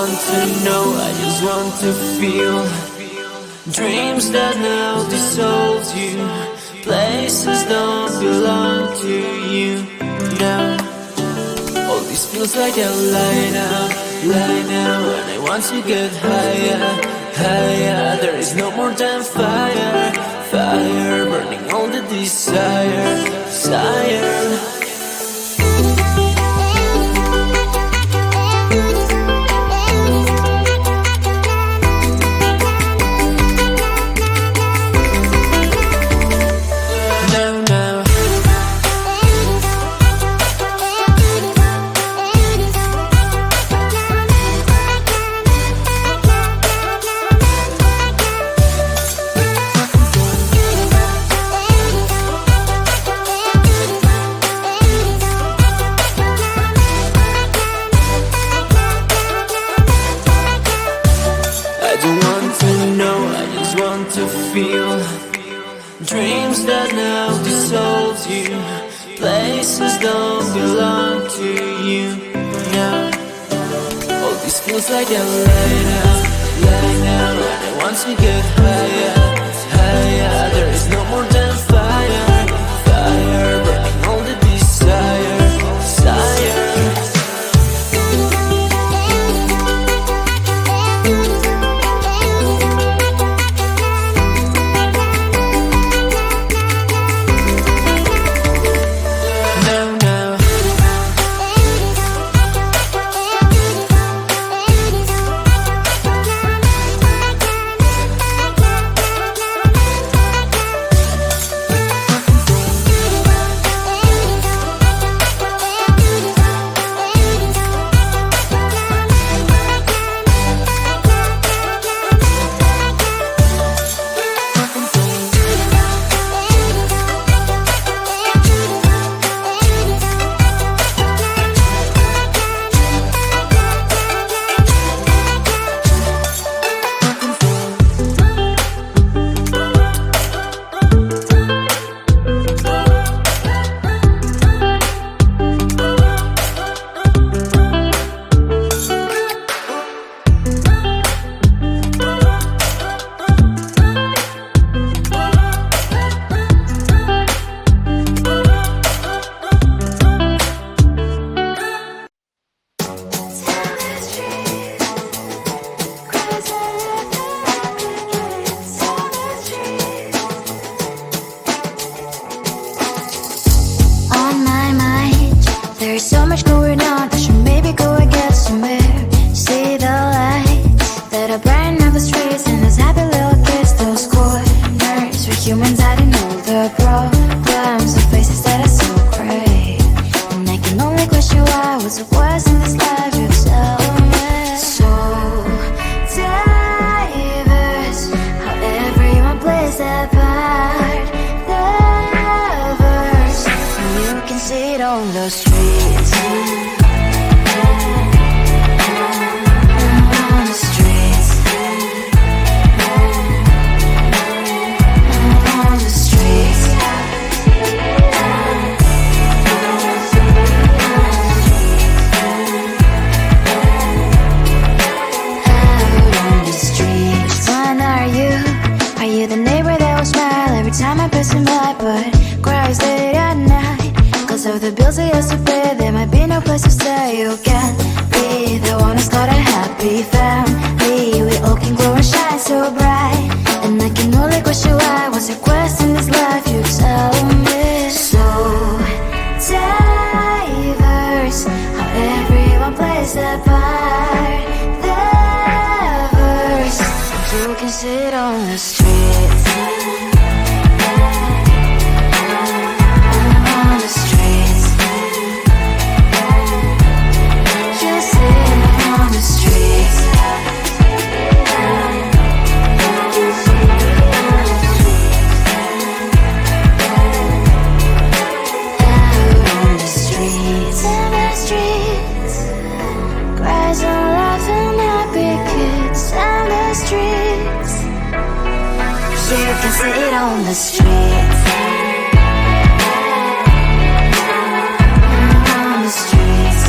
want to know, I just want to feel. Dreams that now dissolve you, places don't belong to you now. All this feels like a lie now, and I want to get higher, higher. There is no more than fire, fire, burning all the desire, desire. To feel dreams that now dissolve you, places don't belong to you now. All this feels like a lie now, and I want to get higher, higher. There is no more than fire, fire, burning all the desire, desire. There's so much going on, I should maybe go and get some air. See the lights that are brighten up the streets, and those happy little kids, those corners where humans hiding all the problems, the faces that are so great. And I can only question why, what's the worst in this life, you tell me. So diverse, how everyone plays their part. The verse, and you can see it on the streets. Of the bills I used to pay, there might be no place to stay. You can be the one who's got a happy family. We all can glow and shine so bright, and I can only question why. What's your quest in this life, you tell me. So diverse, how everyone plays their part. The verse, you can sit on the streets. You can see it on the streets. On the streets.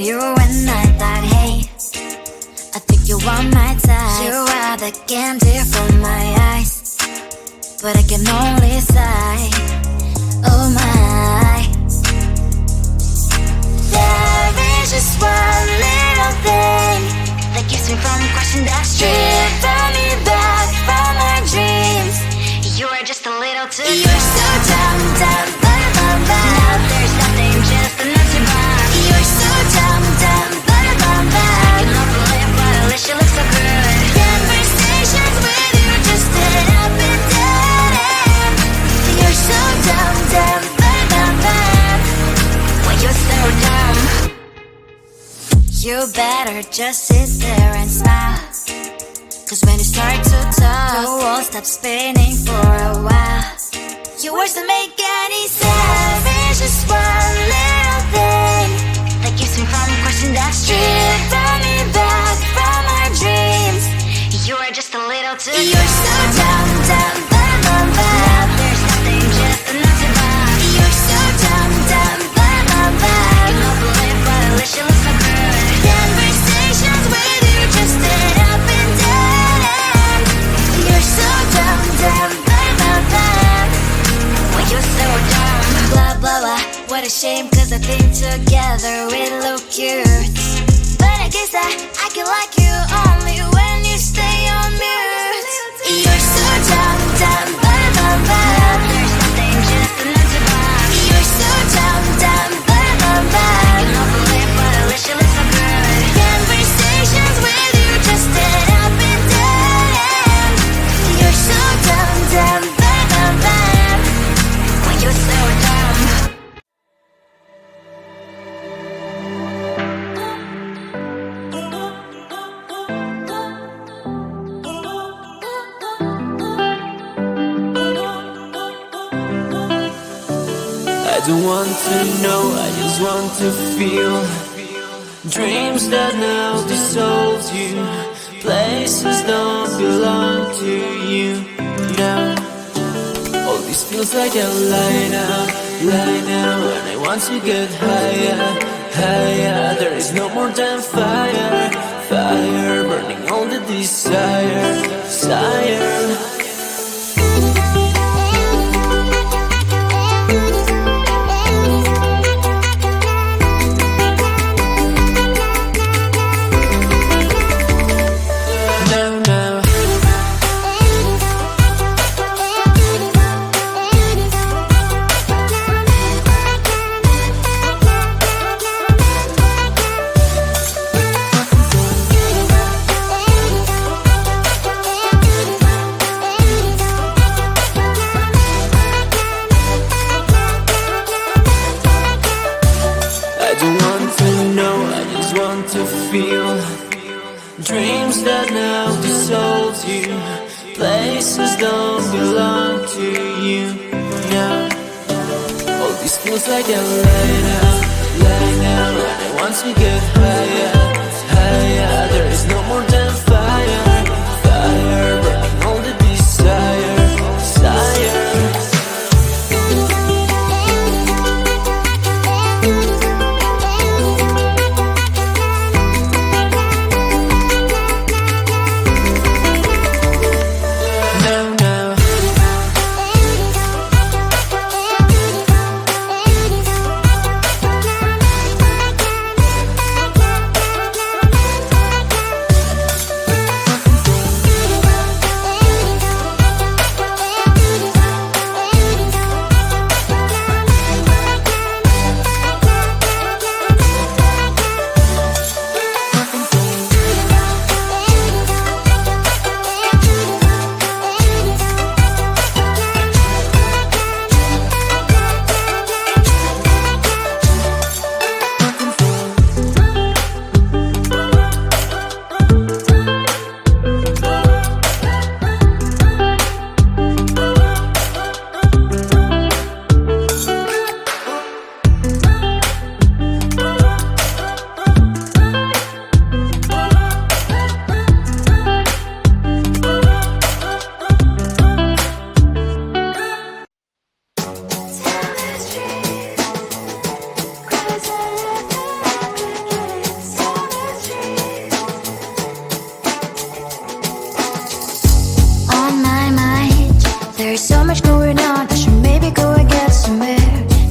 you and I thought, hey, I think you want my type. You are the candy from my eyes, but I can only sigh, oh my. There is just one little thing that keeps me from crossing that street. Drive me back from my dreams. You are just a little too close. You're so dumb, dumb, bum. Now there's nothing, just an empty bomb. You're so dumb, dumb, bum. I cannot believe, but at least you look so good. Conversations with you just end up in dead end. You're so dumb, dumb, bum. When you're so dumb, you better just sit there and smile. Cause when you start to talk, the world stops spinning for a while. Your words don't make any sense. There's just one little thing that keeps me from crossing that street. Drive me back from our dreams. You are just a little too close. You're so dumb, dumb, bum. Now there's nothing, just an empty bomb. You're so dumb, dumb, bum. I cannot believe, but at least you look so good. Conversations with you just end up in dead end. You're so dumb, dumb, bum. When you're so dumb, blah, blah, blah. What a shame, cause I think together we look cute. But I guess that I can like you only when you stay on mute. You're so dumb, dumb, bum. There's nothing, just an empty bomb. You're so dumb, dumb, bum. I cannot believe, but at least you look so good. Conversations with you just end up in dead end. You're so dumb, dumb, bum. When you're so dumb. I don't want to know, I just want to feel. Dreams that now dissolve you. Places don't belong to you now. All this feels like a lie now. And I want to get higher. There is no more than fire, burning all the desire. Dreams that now dissolve you. Places don't belong to you now. All this feels like a lie now. And I want to get higher. There is no more than fire, burning all the desire. much going on, I should maybe go and get some air.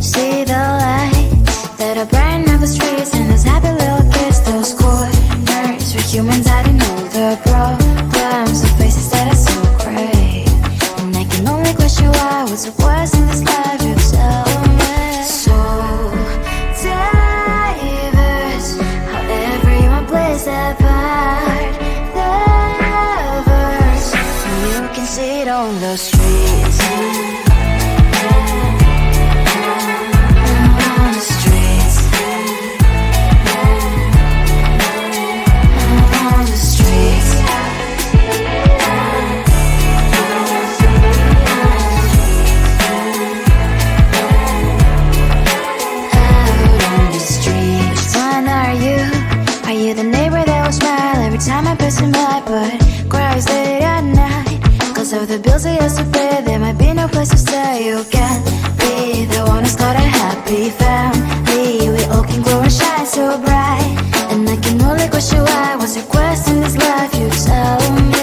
See the lights that are brighten up the streets, and those happy little kids, those corners where humans hiding all the problems, the faces that are so gray. And I can only question why, what's the worst in this life, you tell me. So diverse, how everyone plays their part. The verse, you can see it on the streets. On the streets. On the streets. Are you the neighbor that will smile every time I pass him by, but cries late at night? Cause of the bills I used to pay, there might be no place to stay. You can be the one who's got a happy family. We all can grow and shine so bright, and I can only question why. What's your quest in this life, you tell me.